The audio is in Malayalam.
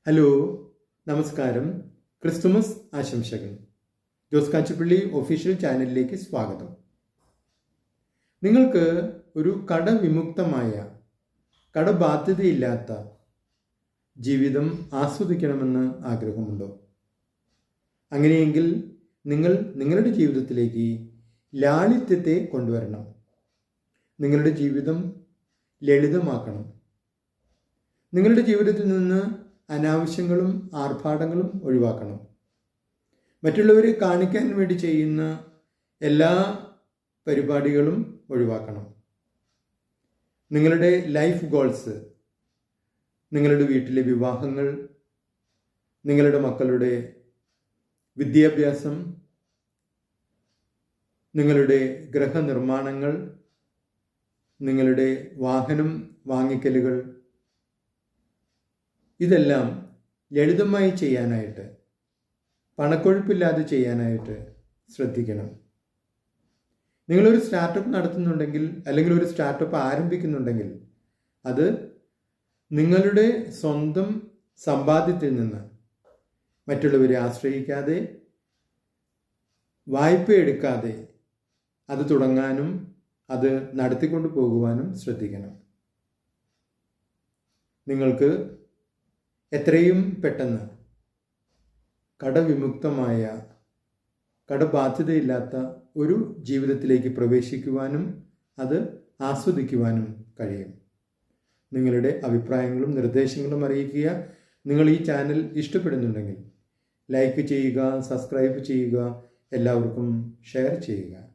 ഹലോ, നമസ്കാരം. ക്രിസ്തുമസ് ആശംസകൾ. ജോസ് കാച്ചിപ്പള്ളി ഒഫീഷ്യൽ ചാനലിലേക്ക് സ്വാഗതം. നിങ്ങൾക്ക് ഒരു കടവിമുക്തമായ, കടബാധ്യതയില്ലാത്ത ജീവിതം ആസ്വദിക്കണമെന്ന് ആഗ്രഹമുണ്ടോ? അങ്ങനെയെങ്കിൽ നിങ്ങൾ നിങ്ങളുടെ ജീവിതത്തിലേക്ക് ലാളിത്യത്തെ കൊണ്ടുവരണം. നിങ്ങളുടെ ജീവിതം ലളിതമാക്കണം. നിങ്ങളുടെ ജീവിതത്തിൽ നിന്ന് അനാവശ്യങ്ങളും ആർഭാടങ്ങളും ഒഴിവാക്കണം. മറ്റുള്ളവരെ കാണിക്കാൻ വേണ്ടി ചെയ്യുന്ന എല്ലാ പരിപാടികളും ഒഴിവാക്കണം. നിങ്ങളുടെ ലൈഫ് ഗോൾസ്, നിങ്ങളുടെ വീട്ടിലെ വിവാഹങ്ങൾ, നിങ്ങളുടെ മക്കളുടെ വിദ്യാഭ്യാസം, നിങ്ങളുടെ ഗൃഹനിർമ്മാണങ്ങൾ, നിങ്ങളുടെ വാഹനം വാങ്ങിക്കലുകൾ, ഇതെല്ലാം ലളിതമായി ചെയ്യാനായിട്ട്, പണക്കൊഴുപ്പില്ലാതെ ചെയ്യാനായിട്ട് ശ്രദ്ധിക്കണം. നിങ്ങളൊരു സ്റ്റാർട്ടപ്പ് നടത്തുന്നുണ്ടെങ്കിൽ, അല്ലെങ്കിൽ ഒരു സ്റ്റാർട്ടപ്പ് ആരംഭിക്കുന്നുണ്ടെങ്കിൽ, അത് നിങ്ങളുടെ സ്വന്തം സമ്പാദ്യത്തിൽ നിന്ന്, മറ്റുള്ളവരെ ആശ്രയിക്കാതെ, വായ്പ എടുക്കാതെ അത് തുടങ്ങാനും അത് നടത്തിക്കൊണ്ടു പോകുവാനും ശ്രദ്ധിക്കണം. നിങ്ങൾക്ക് എത്രയും പെട്ടെന്ന് കടവിമുക്തമായ, കടബാധ്യതയില്ലാത്ത ഒരു ജീവിതത്തിലേക്ക് പ്രവേശിക്കുവാനും അത് ആസ്വദിക്കുവാനും കഴിയും. നിങ്ങളുടെ അഭിപ്രായങ്ങളും നിർദ്ദേശങ്ങളും അറിയിക്കുക. നിങ്ങൾ ഈ ചാനൽ ഇഷ്ടപ്പെടുന്നുണ്ടെങ്കിൽ ലൈക്ക് ചെയ്യുക, സബ്സ്ക്രൈബ് ചെയ്യുക, എല്ലാവർക്കും ഷെയർ ചെയ്യുക.